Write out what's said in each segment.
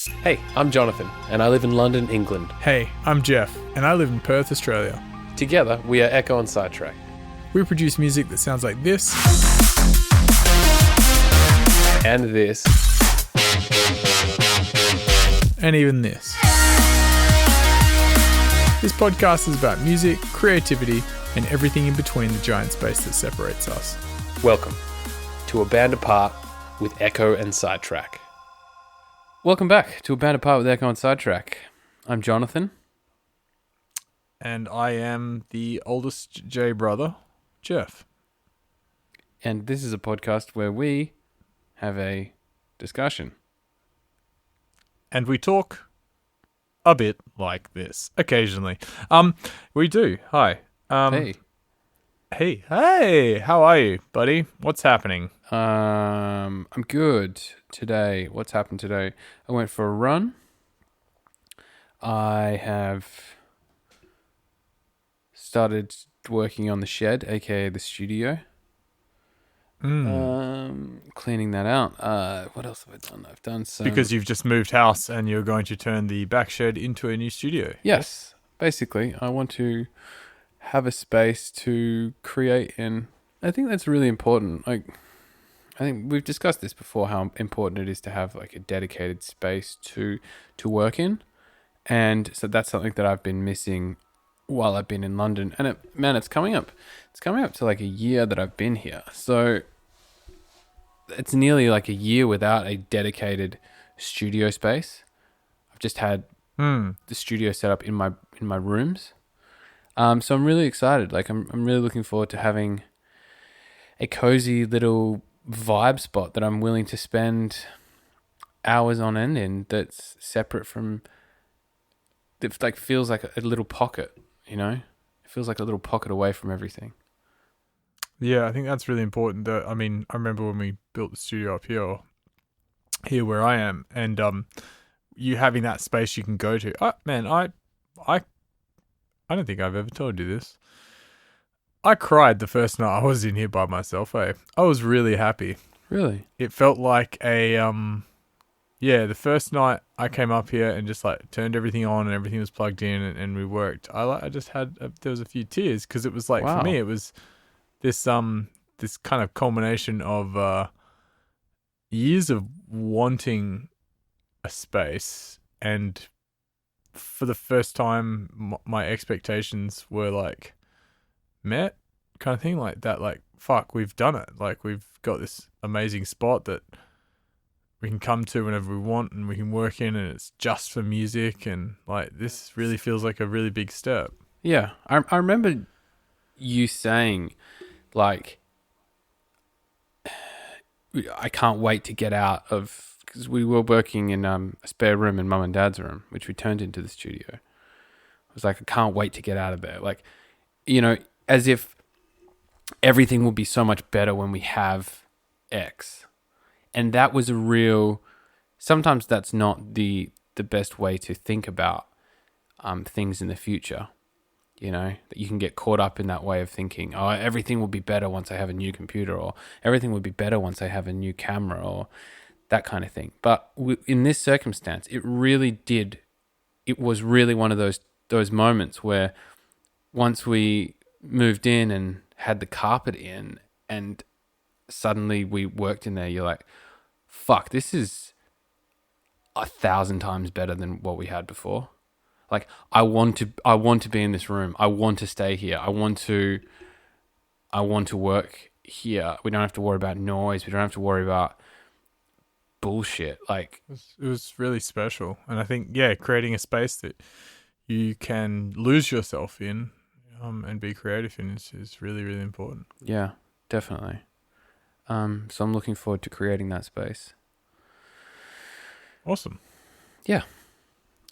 Hey, I'm Jonathan, and I live in London, England. Hey, I'm Jeff, and I live in Perth, Australia. Together, we are Ekko and Sidetrack. We produce music that sounds like this. And this. And even this. This podcast is about music, creativity, and everything in between the giant space that separates us. Welcome to A Band Apart with Ekko and Sidetrack. Welcome back to A Band Apart with Ekko and Sidetrack. I'm Jonathan. And I am the oldest J brother, Jeff. And this is a podcast where we have a discussion. And we talk a bit like this, occasionally. We do. Hi. Hey. Hey, how are you, buddy? What's happening? I'm good today. What's happened today? I went for a run. I have started working on the shed, aka the studio. Cleaning that out. What else have I done? I've done some... Because you've just moved house and you're going to turn the back shed into a new studio. Yes. Basically, I want to have a space to create in. I think that's really important. Like, I think we've discussed this before, how important it is to have like a dedicated space to work in. And so that's something that I've been missing while I've been in London. And it's coming up. It's coming up to like a year that I've been here. So it's nearly like a year without a dedicated studio space. I've just had the studio set up in my rooms. So I'm really excited. Like I'm really looking forward to having a cozy little vibe spot that I'm willing to spend hours on end in, that's separate from, that like feels like a little pocket, you know? It feels like a little pocket away from everything. Yeah, I think that's really important. I remember when we built the studio up here where I am, and you having that space you can go to. I don't think I've ever told you this. I cried the first night I was in here by myself. I was really happy. Really? It felt like the first night I came up here and just like turned everything on and everything was plugged in and we worked. There was a few tears because it was like, wow. For me, it was this kind of culmination of years of wanting a space, and for the first time my expectations were like met, kind of thing, like that, like, fuck, we've done it. Like, we've got this amazing spot that we can come to whenever we want and we can work in, and it's just for music, and like, this really feels like a really big step. Yeah. I remember you saying, like, I can't wait to get out of, because we were working in a spare room in Mum and Dad's room, which we turned into the studio. I was like, I can't wait to get out of there. Like, you know, as if everything will be so much better when we have X. And that was a real... Sometimes that's not the best way to think about things in the future. You know, that you can get caught up in that way of thinking, oh, everything will be better once I have a new computer, or everything will be better once I have a new camera, or that kind of thing. But in this circumstance, it really did. It was really one of those moments where once we moved in and had the carpet in and suddenly we worked in there, you're like, fuck, this is 1,000 times better than what we had before. Like, I want to be in this room. I want to stay here. I want to work here. We don't have to worry about noise. We don't have to worry about bullshit. Like, it was really special. And I think, creating a space that you can lose yourself in and be creative in is really, really important. Yeah, definitely. So I'm looking forward to creating that space. Awesome. Yeah.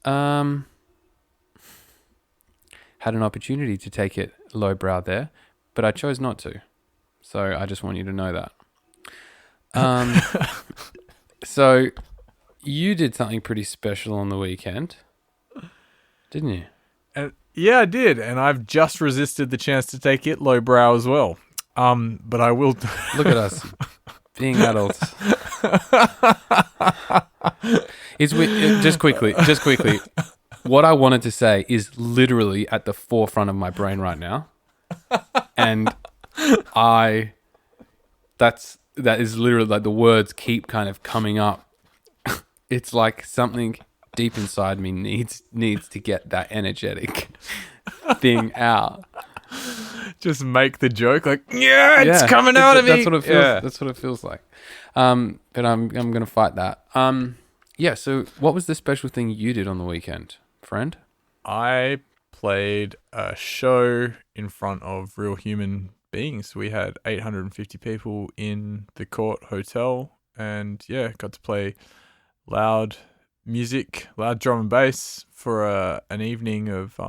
Had an opportunity to take it lowbrow there, but I chose not to. So I just want you to know that. So you did something pretty special on the weekend, didn't you? Yeah, I did, and I've just resisted the chance to take it lowbrow as well. But I will... Look at us. being adults. Just quickly. What I wanted to say is literally at the forefront of my brain right now, and that is literally like the words keep kind of coming up. It's like something deep inside me needs to get that energetic thing out. Just make the joke like, it's coming out of me. That's what it feels. That's what it feels like. But I'm gonna fight that. So what was the special thing you did on the weekend, friend? I played a show in front of real human beings. We had 850 people in the Court Hotel, and got to play loud music, loud drum and bass for an evening of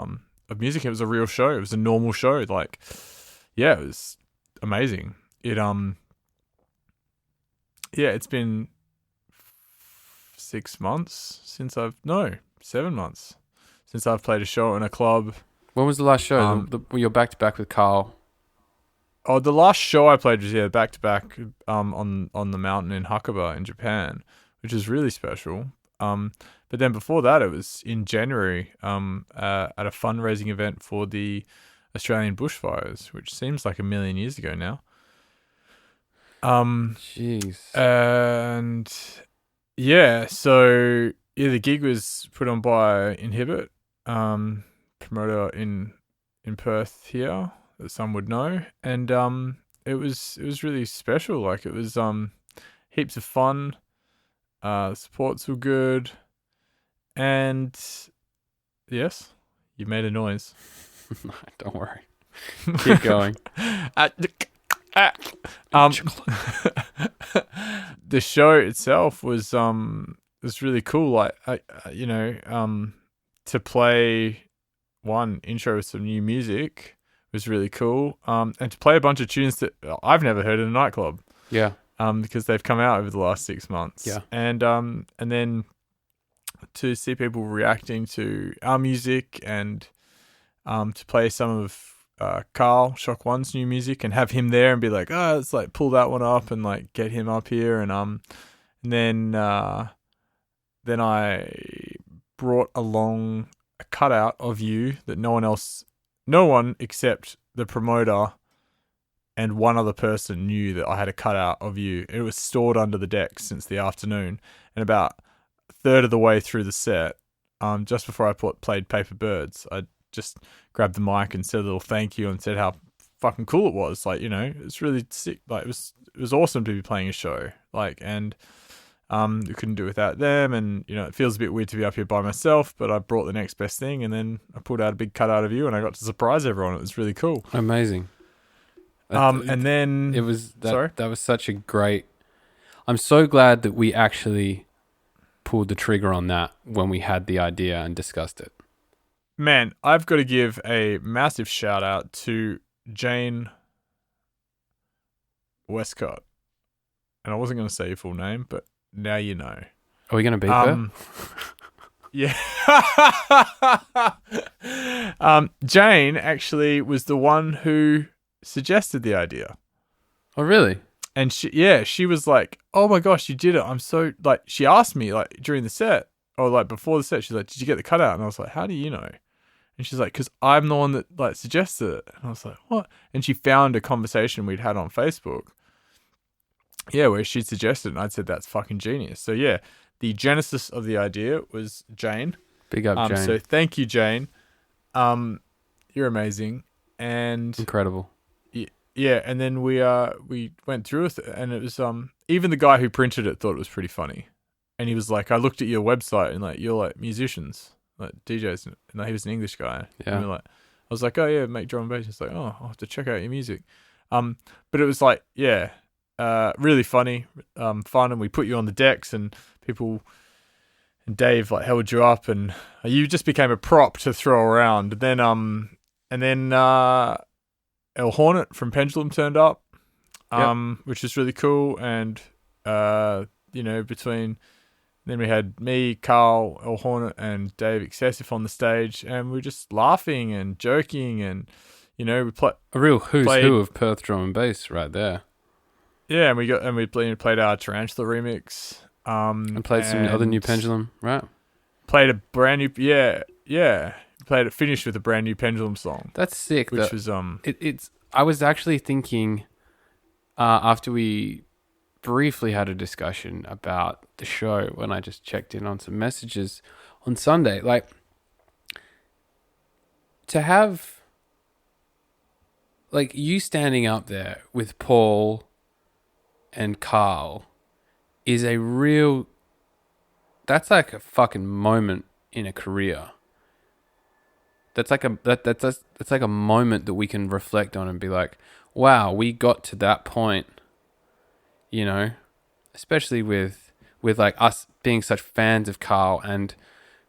music. It was a real show. It was a normal show. Like, it was amazing. It's been 7 months since I've played a show in a club. When was the last show? You're back to back with Carl. Oh, the last show I played was back to back on the mountain in Hakuba in Japan, which is really special. But then before that, it was in January at a fundraising event for the Australian bushfires, which seems like a million years ago now. Jeez. And the gig was put on by Inhibit, promoter in Perth here that some would know, and it was really special. Like, it was heaps of fun. Supports were good, and yes, you made a noise. Don't worry. Keep going. The show itself was really cool. Like, to play one intro with some new music was really cool. And to play a bunch of tunes that I've never heard in a nightclub. Yeah. Because they've come out over the last 6 months. Yeah. And then to see people reacting to our music and to play some of Carl Shock One's new music and have him there and be like, let's like pull that one up and like get him up here, and then I brought along a cutout of you that no one except the promoter and one other person knew that I had a cutout of you. It was stored under the deck since the afternoon, and about a third of the way through the set, just before I played Paper Birds, I just grabbed the mic and said a little thank you and said how fucking cool it was. Like, it's really sick. Like, it was awesome to be playing a show. Like, and we couldn't do it without them. And, it feels a bit weird to be up here by myself, but I brought the next best thing, and then I pulled out a big cutout of you and I got to surprise everyone. It was really cool. Amazing. And then it was sorry? That was such a great. I'm so glad that we actually pulled the trigger on that when we had the idea and discussed it. Man, I've got to give a massive shout out to Jane Westcott. And I wasn't going to say your full name, but now you know. Are we going to beat her? Yeah. Jane actually was the one who suggested the idea. Oh, really? And she was like, "Oh my gosh, you did it. I'm so," like, she asked me like during the set or like before the set, she's like, "Did you get the cutout?" And I was like, "How do you know?" And she's like, "Because I'm the one that like suggested it." And I was like, "What?" And she found a conversation we'd had on Facebook. Yeah, where she'd suggested it, and I'd said that's fucking genius. So yeah, the genesis of the idea was Jane. Big up, Jane. So thank you, Jane. You're amazing and incredible. Yeah, and then we went through it, and it was even the guy who printed it thought it was pretty funny, and he was like, "I looked at your website and like you're like musicians, like DJs," and like, he was an English guy. Yeah. And I was like, "Oh yeah, make drum and bass." He's like, "Oh, I'll have to check out your music." But it was like, yeah, really funny, fun, and we put you on the decks, and people and Dave like held you up, and you just became a prop to throw around. And then El Hornet from Pendulum turned up, which is really cool. And, between then we had me, Carl, El Hornet, and Dave Excessive on the stage, and we were just laughing and joking, and, we played a real who's who of Perth drum and bass right there. Yeah, and we played our Tarantula remix. And played some other new Pendulum, right? Played a brand new played it finished with a brand new Pendulum song. That's sick. Which was it's I was actually thinking after we briefly had a discussion about the show when I just checked in on some messages on Sunday, like to have like you standing up there with Paul and Carl is a real, that's like a fucking moment in a career. That's like that's like a moment that we can reflect on and be like, wow, we got to that point, you know, especially with like us being such fans of Carl and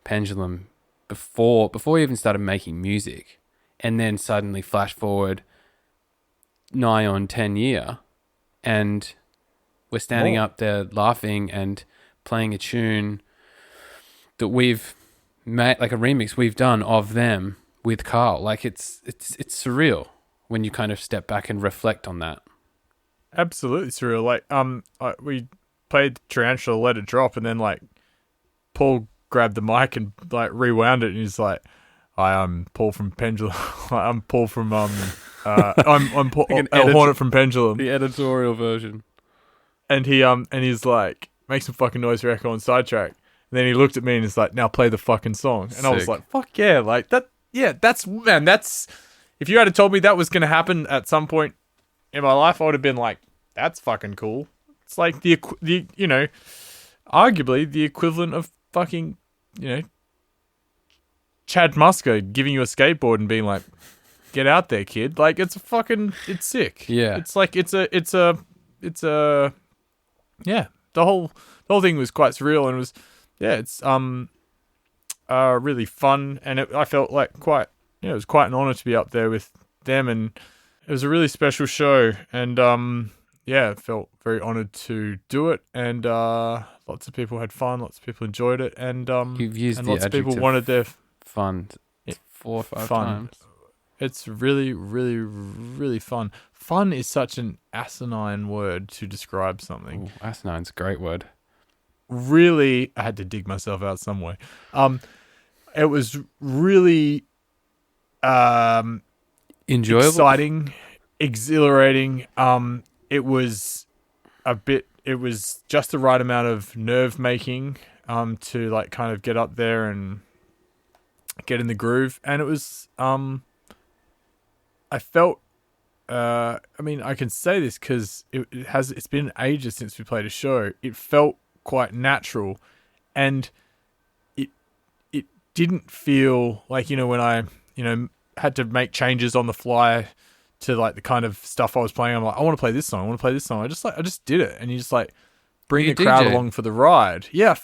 Pendulum before we even started making music, and then suddenly flash forward nigh on 10 year and we're standing up there laughing and playing a tune that we've made, like a remix we've done of them with Carl. Like it's surreal when you kind of step back and reflect on that. Absolutely surreal. Like we played Tarantula, let it drop, and then like Paul grabbed the mic and like rewound it, and he's like, "Hi, I'm Paul from Pendulum. I'm Paul from I'm Paul, like Hornet from Pendulum." The editorial version. And he's like, "Make some fucking noise for Ekko and Sidetrack." And then he looked at me and he's like, "Now play the fucking song." And Sick. I was like, "Fuck yeah!" Like that. Yeah, that's if you had told me that was gonna happen at some point in my life, I would have been like, "That's fucking cool." It's like the you know, arguably the equivalent of fucking, you know, Chad Musker giving you a skateboard and being like, "Get out there, kid." Like it's sick. Yeah. It's like it's a yeah. The whole thing was quite surreal, and it was it's really fun, and I felt like it was quite an honor to be up there with them, and it was a really special show, and felt very honored to do it, and lots of people had fun, lots of people enjoyed it, and you've used and the lots of people adjective wanted their fun 4 or 5 fun. times. It's really, really, really fun. Fun is such an asinine word to describe something. Ooh, asinine's a great word. Really, I had to dig myself out some way. It was really Enjoyable, exciting, exhilarating. It was just the right amount of nerve making to like kind of get up there and get in the groove, and it was I felt I mean, I can say this because it's been ages since we played a show. It felt quite natural, and it didn't feel like, you know, when I, you know, had to make changes on the fly to like the kind of stuff I was playing. I'm like, I want to play this song. I want to play this song. I just did it, and you just like bring the crowd along for the ride. Yeah,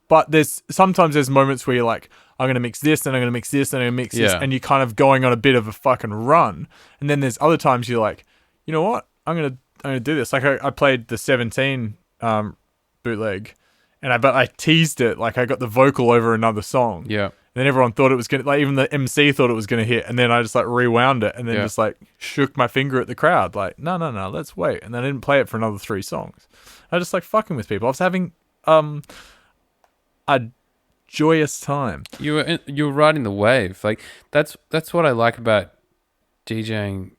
but sometimes there's moments where you're like, I'm going to mix this, and I'm going to mix this, and I'm going to mix this, and you're kind of going on a bit of a fucking run. And then there's other times you're like, you know what? I'm going to do this. Like I played the 17 bootleg, but I teased it. Like I got the vocal over another song. Yeah. And then everyone thought it was going to, like even the MC thought it was going to hit. And then I just like rewound it, and then just like shook my finger at the crowd. Like, no, let's wait. And then I didn't play it for another 3 songs. I was just like fucking with people. I was having a joyous time. You were riding the wave. Like that's what I like about DJing,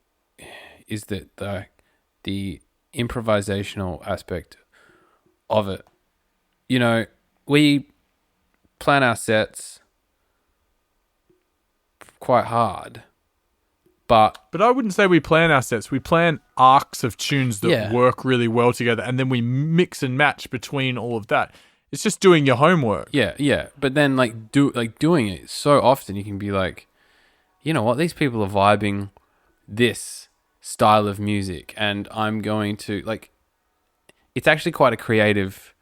is that the improvisational aspect of it. You know, we plan our sets quite hard, but I wouldn't say we plan our sets. We plan arcs of tunes that work really well together, and then we mix and match between all of that. It's just doing your homework. Yeah. But then doing it so often, you can be like, you know what, these people are vibing this style of music, and I'm going to like. It's actually quite a creative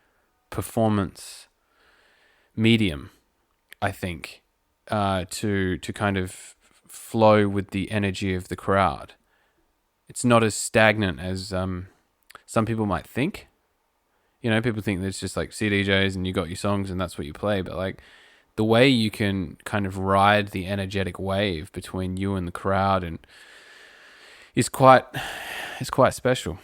performance medium, I think, to kind of flow with the energy of the crowd. It's not as stagnant as some people might think. You know, people think that it's just like CDJs and you got your songs and that's what you play. But like the way you can kind of ride the energetic wave between you and the crowd and is quite special.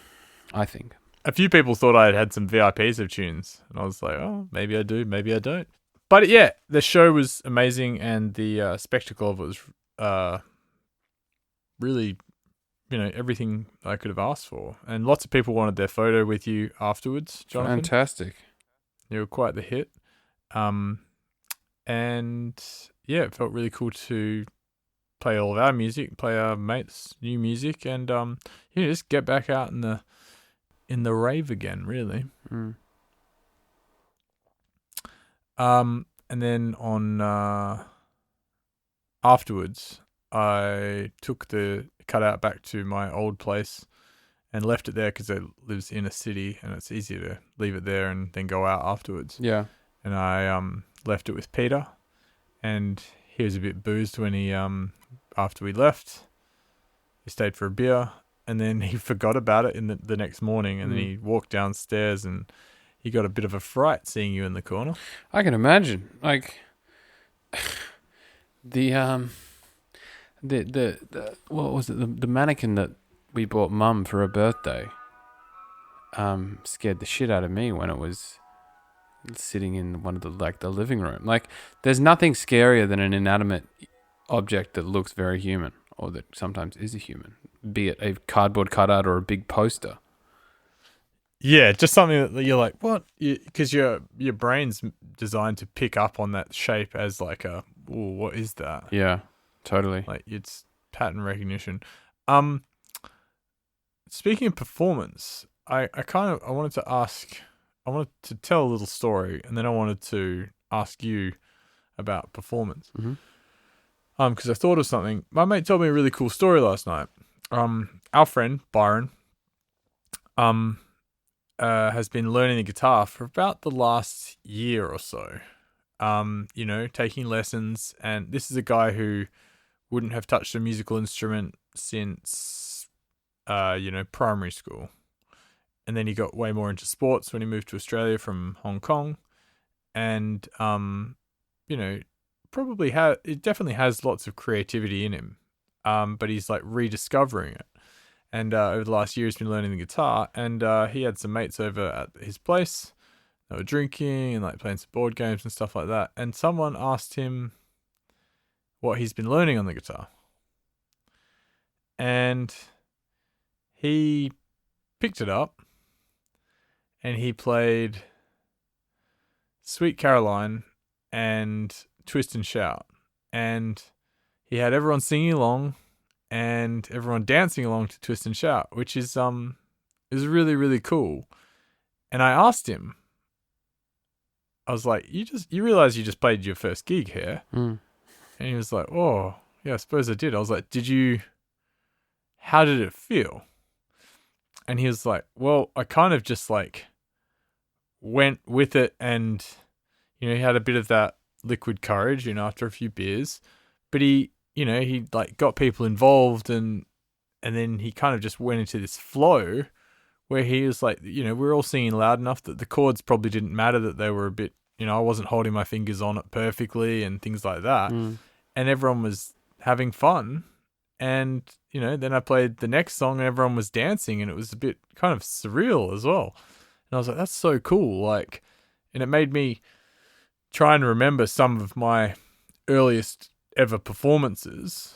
I think. A few people thought I had some VIPs of tunes, and I was like, oh, maybe I do, maybe I don't. But yeah, the show was amazing, and the spectacle of it was really, everything I could have asked for. And lots of people wanted their photo with you afterwards, Jonathan. Fantastic. You were quite the hit. And yeah, it felt really cool to play all of our music, play our mates' new music, and just get back out in the rave again, really. And then on afterwards, I took the cutout back to my old place and left it there because it lives in a city, and it's easier to leave it there and then go out afterwards. Yeah. And I left it with Peter, and he was a bit boozed when he after we left. He stayed for a beer, and then he forgot about it in the next morning, and then he walked downstairs, and he got a bit of a fright seeing you in the corner. I can imagine. Like the what was it? The mannequin that we bought Mum for her birthday scared the shit out of me when it was sitting in one of the living room. Like, there's nothing scarier than an inanimate object that looks very human, or that sometimes is a human, be it a cardboard cutout or a big poster. Yeah, just something that you're like, what? Because your brain's designed to pick up on that shape as like a, ooh, what is that? Yeah, totally. Like, it's pattern recognition. Speaking of performance, I wanted to tell a little story, and then I wanted to ask you about performance. Because I thought of something. My mate told me a really cool story last night. Our friend Byron, has been learning the guitar for about the last year or so. Taking lessons, and this is a guy who wouldn't have touched a musical instrument since, primary school. And then he got way more into sports when he moved to Australia from Hong Kong. And, it definitely has lots of creativity in him. But he's like rediscovering it. And over the last year, he's been learning the guitar. And he had some mates over at his place. They were drinking and like playing some board games and stuff like that. And someone asked him what he's been learning on the guitar. And he picked it up. And he played Sweet Caroline and Twist and Shout. And he had everyone singing along and everyone dancing along to Twist and Shout, which is really, really cool. And I asked him, I was like, you realize you just played your first gig here? And he was like, oh, yeah, I suppose I did. I was like, how did it feel? And he was like, well, I kind of just like went with it, and he had a bit of that liquid courage, after a few beers, but he like got people involved, and then he kind of just went into this flow where he was like, we're all singing loud enough that the chords probably didn't matter, that they were a bit, I wasn't holding my fingers on it perfectly and things like that. And everyone was having fun. And, then I played the next song and everyone was dancing, and it was a bit kind of surreal as well. And I was like, that's so cool. Like, and it made me try and remember some of my earliest ever performances,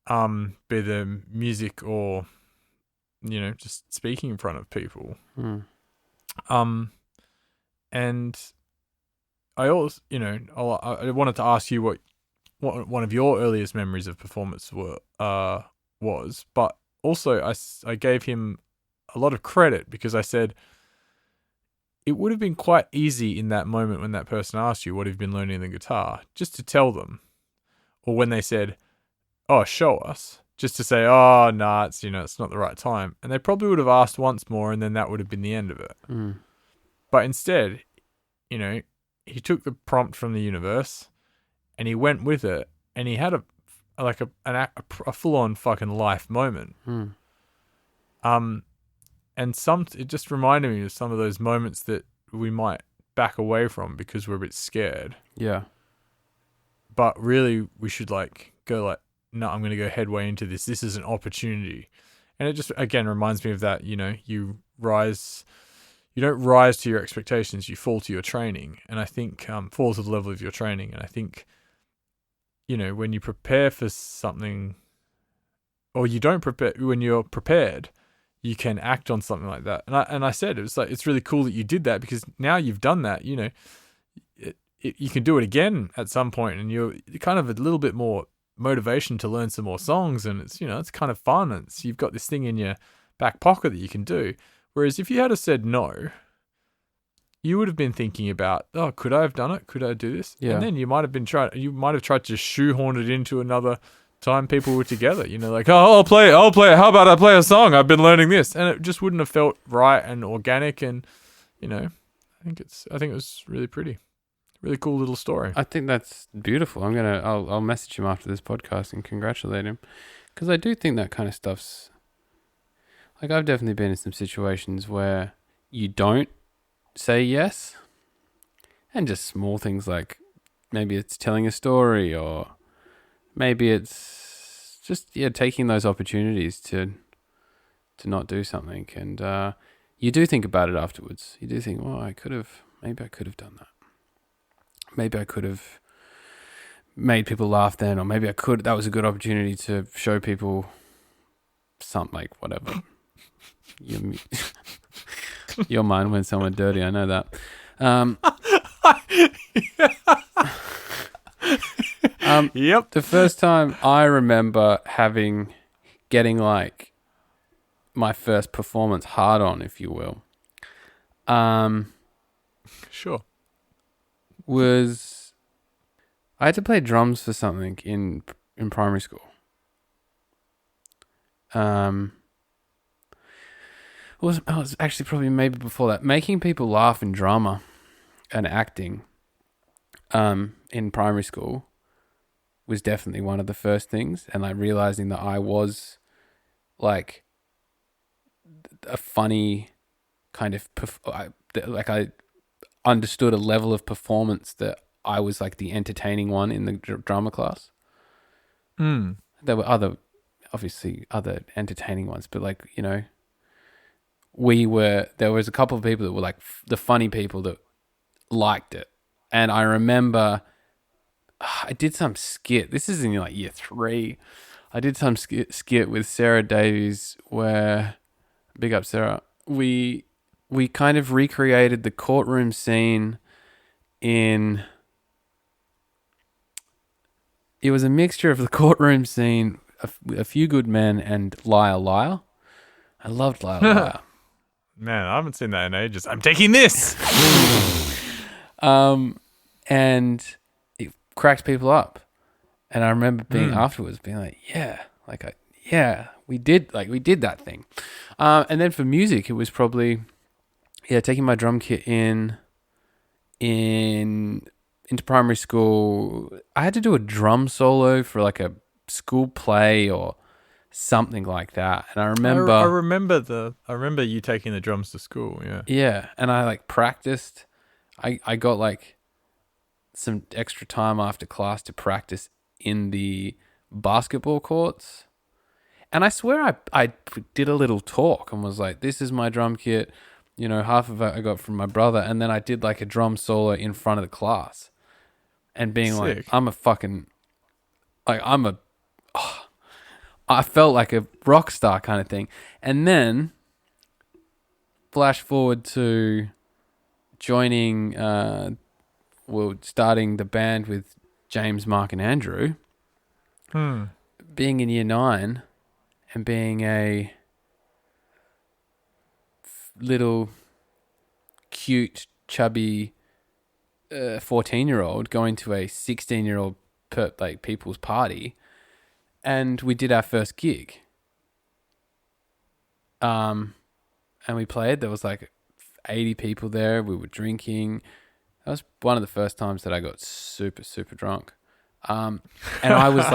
be the music or, just speaking in front of people. And I also, I wanted to ask you what one of your earliest memories of performance was, but also I gave him a lot of credit because I said it would have been quite easy in that moment when that person asked you what have you been learning the guitar, just to tell them, or when they said, oh, show us, just to say, oh, nah, it's, it's not the right time. And they probably would have asked once more, and then that would have been the end of it. But instead, he took the prompt from the universe and he went with it, and he had a full-on fucking life moment. And it just reminded me of some of those moments that we might back away from because we're a bit scared. Yeah. But really, we should go no, I'm going to go headway into this. This is an opportunity. And it just, again, reminds me of that, you rise to your expectations. You fall to your training, and I think fall to the level of your training. And I think, when you prepare for something, or you don't prepare, when you're prepared, you can act on something like that. And I said, it was like, it's really cool that you did that, because now you've done that. You can do it again at some point, and you're kind of a little bit more motivation to learn some more songs, and it's kind of fun. You've got this thing in your back pocket that you can do. Whereas if you had said no, you would have been thinking about, oh, could I have done it? Could I do this? Yeah. And then you might have tried to shoehorn it into another time people were together. Like, oh, I'll play it. How about I play a song? I've been learning this, and it just wouldn't have felt right and organic. And I think it was really pretty. Really cool little story. I think that's beautiful. I'll message him after this podcast and congratulate him, because I do think that kind of stuff's like, I've definitely been in some situations where you don't say yes, and just small things like maybe it's telling a story, or maybe it's just taking those opportunities to not do something, and you do think about it afterwards. You do think, well, maybe I could have done that. Maybe I could have made people laugh then, or maybe that was a good opportunity to show people something, like whatever. Your mind went somewhere dirty, I know that. Yep. The first time I remember getting like my first performance hard-on, if you will, sure, was I had to play drums for something in primary school. It was actually probably maybe before that. Making people laugh in drama and acting in primary school was definitely one of the first things, and like realizing that I was like a funny kind of I understood a level of performance that I was like the entertaining one in the drama class. There were obviously other entertaining ones, but like, there was a couple of people that were like the funny people that liked it. And I remember I did some skit. This is in like year 3. I did some skit with Sarah Davies where, big up Sarah, we kind of recreated the courtroom scene it was a mixture of the courtroom scene, A Few Good Men, and Liar Liar. I loved Liar Liar. Man, I haven't seen that in ages. I'm taking this. And it cracked people up. And I remember afterwards being like, we did that thing. And then for music, it was probably, taking my drum kit into primary school. I had to do a drum solo for like a school play or something like that. And I remember I remember you taking the drums to school, yeah. Yeah, and I like practiced. I got like some extra time after class to practice in the basketball courts. And I swear I did a little talk and was like, this is my drum kit. Half of it I got from my brother. And then I did like a drum solo in front of the class. And being Sick. like, I felt like a rock star kind of thing. And then flash forward to joining, starting the band with James, Mark, and Andrew. Being in year 9 and being a little cute, chubby 14-year-old going to a 16-year-old people's party, and we did our first gig. And we played. There was like 80 people there. We were drinking. That was one of the first times that I got super, super drunk. And I was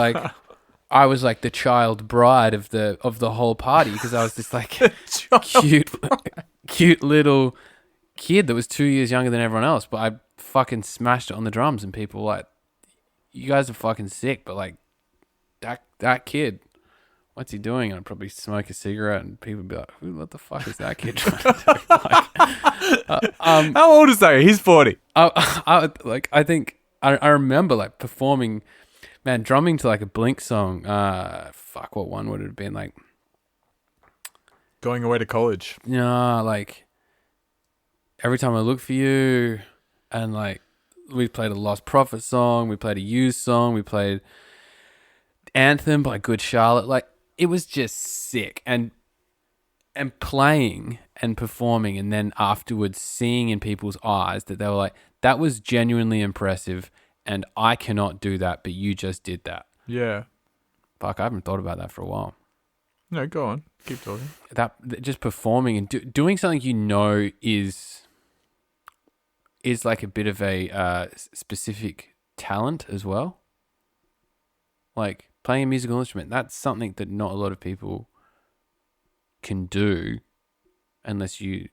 like the child bride of the whole party, because I was this like cute little kid that was 2 years younger than everyone else, but I fucking smashed it on the drums, and people were like, you guys are fucking sick, but like that kid what's he doing? And I'd probably smoke a cigarette, and people would be like, what the fuck is that kid trying to do? Like, How old is that? He's 40. I think I remember like performing, man, drumming to like a Blink song. What one would it have been? Like Going away to college. like Every Time I Look for You, and like we played a Lost Prophet song, we played a Used song, we played Anthem by Good Charlotte. Like it was just sick, and playing and performing, and then afterwards seeing in people's eyes that they were like, that was genuinely impressive, and I cannot do that, but you just did that. Yeah. Fuck, I haven't thought about that for a while. No, go on. Keep talking. That just performing and doing something is like a bit of a specific talent as well. Like playing a musical instrument, that's something that not a lot of people can do unless you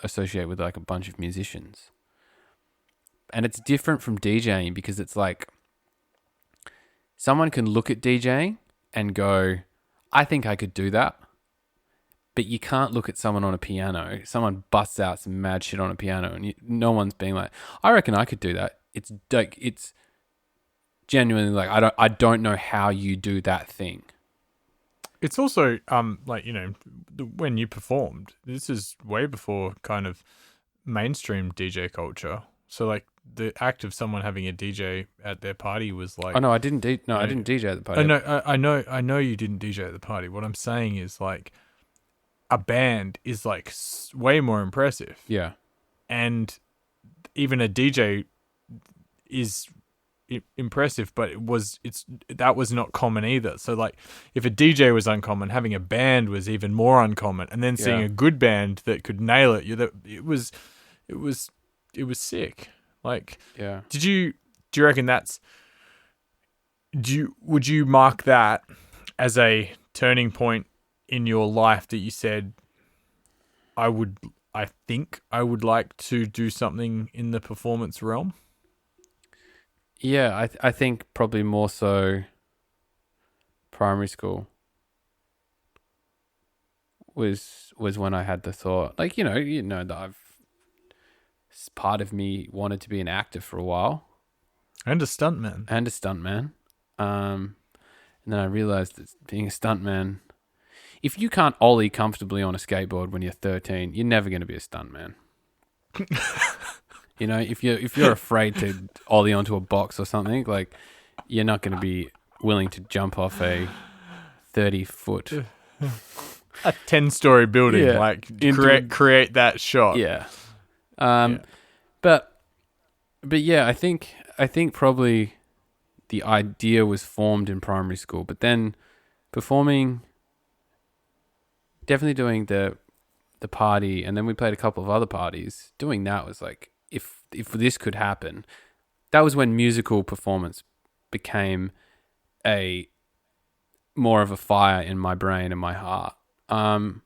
associate with like a bunch of musicians. And it's different from DJing because it's like someone can look at DJing and go, I think I could do that. But you can't look at someone on a piano. Someone busts out some mad shit on a piano, and no one's being like, I reckon I could do that. It's like, it's genuinely like, I don't know how you do that thing. It's also like, you know, when you performed, this is way before kind of mainstream DJ culture. So like the act of someone having a DJ at their party was like, Oh no, I didn't. I didn't DJ at the party. I know you didn't DJ at the party. What I'm saying is like a band is like way more impressive. Yeah, and even a DJ is impressive, but that was not common either. So like if a DJ was uncommon, having a band was even more uncommon, and then seeing a good band that could nail it, it was sick. Like, yeah. do you reckon would you mark that as a turning point in your life that you said, I think I would like to do something in the performance realm? Yeah, I think probably more so primary school was when I had the thought, like, you know that part of me wanted to be an actor for a while. And a stuntman. And then I realized that being a stuntman, if you can't ollie comfortably on a skateboard when you're 13, you're never going to be a stuntman. You know, if you're afraid to ollie onto a box or something, like you're not going to be willing to jump off a 30-foot, a 10-story building, like create that shot. Yeah. But yeah, I think probably the idea was formed in primary school, but then performing, definitely doing the party, and then we played a couple of other parties. Doing that was like, if this could happen, that was when musical performance became a more of a fire in my brain and my heart. And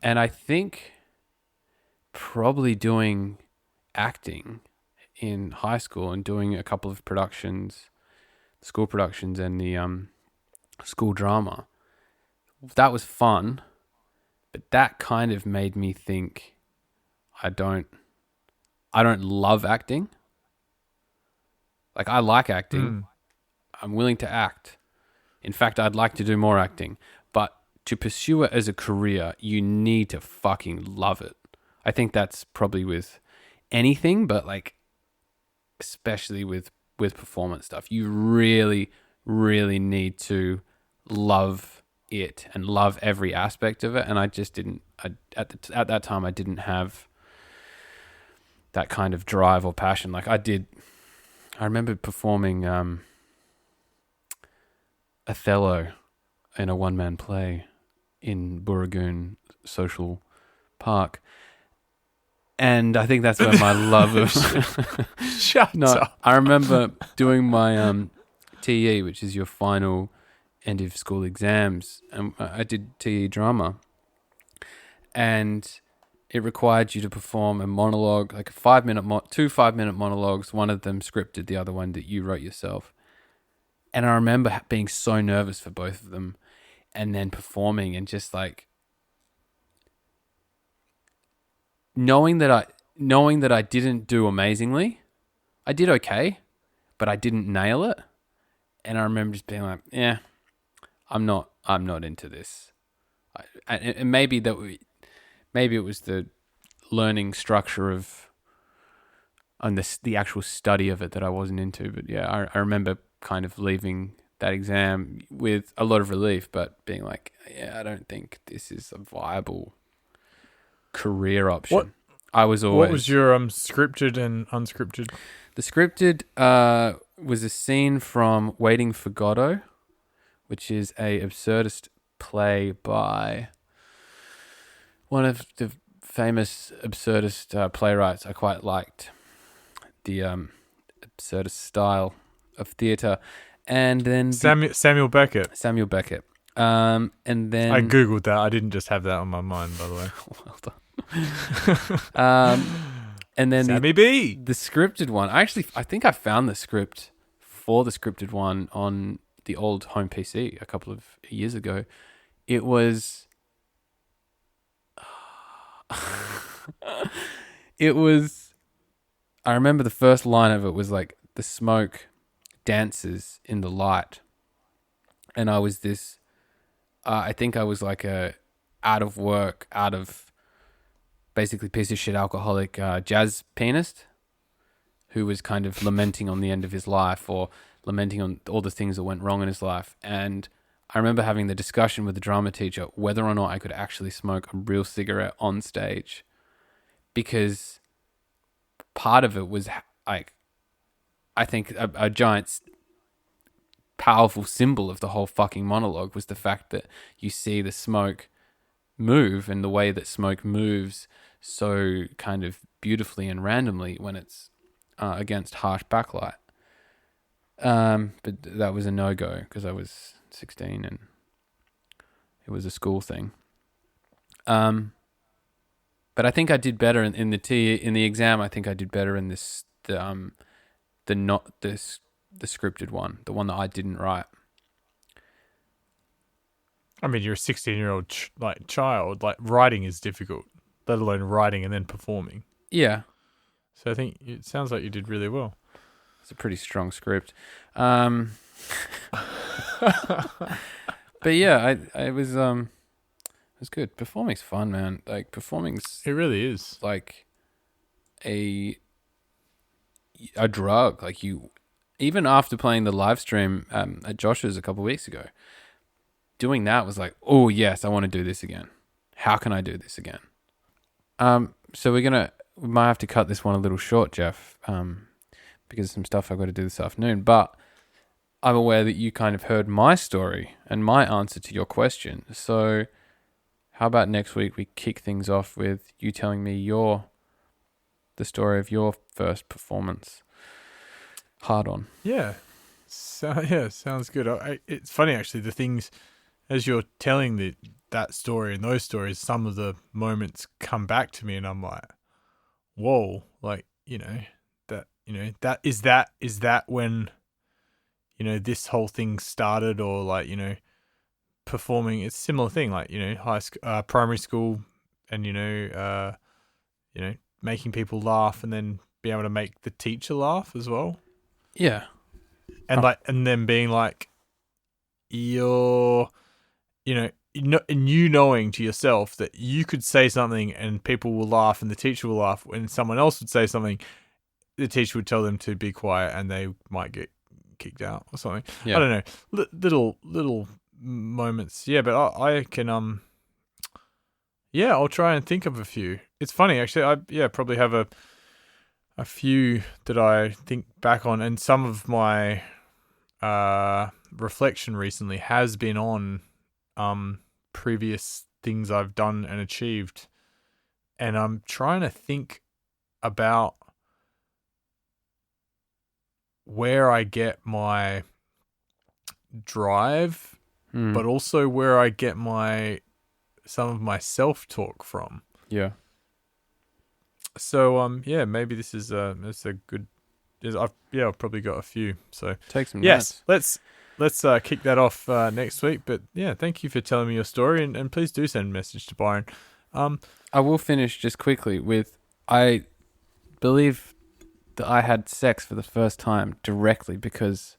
I think probably doing acting in high school and doing a couple of productions, school productions, and the school drama, that was fun, but that kind of made me think I don't love acting. Like, I like acting. I'm willing to act. In fact, I'd like to do more acting, but to pursue it as a career, you need to fucking love it. I think that's probably with anything, but like especially with performance stuff, you really, really need to love it and love every aspect of it. And I just didn't. At that time, I didn't have that kind of drive or passion. Like I remember performing Othello in a one-man play in Burragoon Social Park. And I think that's where my love of... Shut up. I remember doing my TE, which is your final end of school exams. And I did TE drama. And it required you to perform a monologue, like a 5-minute, two 5-minute monologues, one of them scripted, the other one that you wrote yourself. And I remember being so nervous for both of them. and then performing, and just like knowing that I didn't do amazingly. I did okay, but I didn't nail it. And I remember just being like, yeah, I'm not into this. And maybe it was the learning structure of, and the actual study of it that I wasn't into. But yeah, I remember kind of leaving that exam with a lot of relief, but being like, yeah, I don't think this is a viable career option. What was your scripted and unscripted? The scripted was a scene from Waiting for Godot, which is a absurdist play by one of the famous absurdist playwrights. I quite liked the absurdist style of theatre. And then Samuel Beckett. Samuel Beckett. And then I googled that. I didn't just have that on my mind, by the way. Well done. And then Sammy B. The scripted one. I think I found the script for the scripted one on the old home PC a couple of years ago. It was I remember the first line of it was like, the smoke dances in the light. And I was this I think I was like a basically piece of shit alcoholic jazz pianist who was kind of lamenting on the end of his life, or lamenting on all the things that went wrong in his life. And I remember having the discussion with the drama teacher whether or not I could actually smoke a real cigarette on stage, because part of it was like, I think a giant powerful symbol of the whole fucking monologue was the fact that you see the smoke move, and the way that smoke moves so kind of beautifully and randomly when it's against harsh backlight. But that was a no-go because I was 16 and it was a school thing. But I think I did better in the exam. I think I did better in the scripted one, the one that I didn't write. I mean, you're a 16-year-old child. Like, writing is difficult, let alone writing and then performing. Yeah. So I think it sounds like you did really well. It's a pretty strong script. But yeah, it was good. Performing's fun, man. Like, performing's, it really is like a drug. Like, you, even after playing the live stream at Josh's a couple of weeks ago, doing that was like, oh yes, I want to do this again. How can I do this again? So we might have to cut this one a little short, Jeff, because of some stuff I've got to do this afternoon. But I'm aware that you kind of heard my story and my answer to your question. So how about next week we kick things off with you telling me the story of your first performance, Hard-on. Yeah. So yeah, sounds good. It's funny actually, the things as you're telling that story and those stories, some of the moments come back to me and I'm like, whoa, like, that is that when, this whole thing started, or like, performing, it's a similar thing, like, primary school and, making people laugh and then be able to make the teacher laugh as well. Yeah. And and then being like, knowing to yourself that you could say something and people will laugh and the teacher will laugh. When someone else would say something, the teacher would tell them to be quiet and they might get kicked out or something. Yeah. I don't know. Little moments. Yeah, but I can, I'll try and think of a few. It's funny, actually. I probably have a few that I think back on, and some of my reflection recently has been on previous things I've done and achieved, and I'm trying to think about where I get my drive, but also where I get some of my self-talk from. Yeah. So maybe this is a good. I've probably got a few. So take some yes, notes. let's kick that off next week. But yeah, thank you for telling me your story, and please do send a message to Byron. I will finish just quickly with, I believe that I had sex for the first time directly because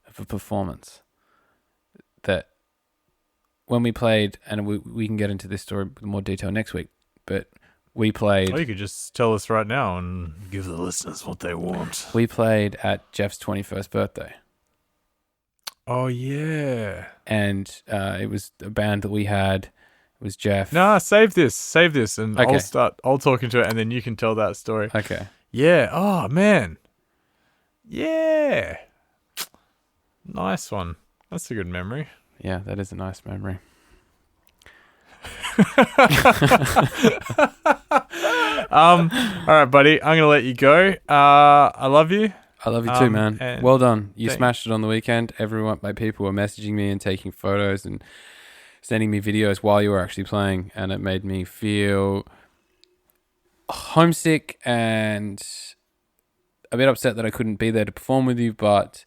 of a performance. That when we played, and we can get into this story with more detail next week, but we played... Or you could just tell us right now and give the listeners what they want. We played at Jeff's 21st birthday. Oh, yeah. And it was a band that we had. It was Jeff. Nah, save this, and Okay. I'll talk into it, and then you can tell that story. Okay. Yeah. Oh, man. Yeah. Nice one. That's a good memory. Yeah, that is a nice memory. All right, buddy. I'm gonna let you go. I love you. I love you too, man. and Well done. You smashed it on the weekend. My people were messaging me and taking photos and sending me videos while you were actually playing, and it made me feel homesick and a bit upset that I couldn't be there to perform with you, but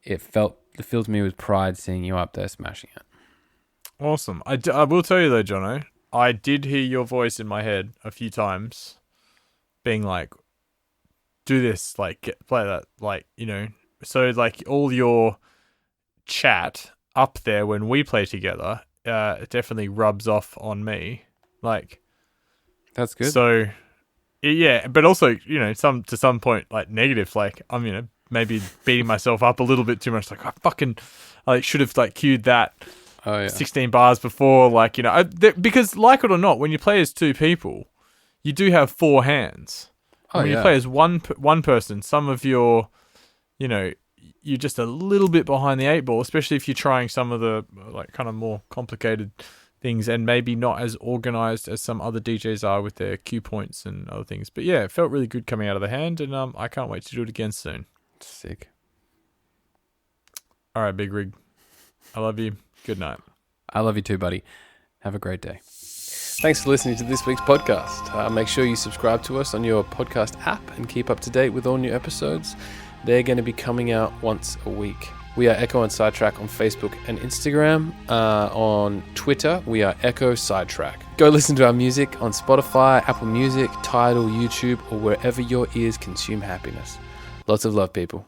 it filled me with pride seeing you up there smashing it. Awesome. I will tell you though, Jono, I did hear your voice in my head a few times being like, do this, like, play that, like, you know. So, like, all your chat up there when we play together, it definitely rubs off on me. Like, that's good. So, yeah, but also, you know, to some point, like, negative, like, I'm, you know, maybe beating myself up a little bit too much. Like, I should have, like, cued that 16 bars before, like, you know, because, like it or not, when you play as two people, you do have four hands. When you play as one person, some of your, you know, you're just a little bit behind the eight ball, especially if you're trying some of the, like, kind of more complicated things and maybe not as organized as some other DJs are with their cue points and other things. But yeah, it felt really good coming out of the hand, and I can't wait to do it again soon. Sick. All right, Big Rig. I love you. Good night. I love you too, buddy. Have a great day. Thanks for listening to this week's podcast. Make sure you subscribe to us on your podcast app and keep up to date with all new episodes. They're going to be coming out once a week. We are Ekko and Sidetrack on Facebook and Instagram. On Twitter, we are Ekko Sidetrack. Go listen to our music on Spotify, Apple Music, Tidal, YouTube, or wherever your ears consume happiness. Lots of love, people.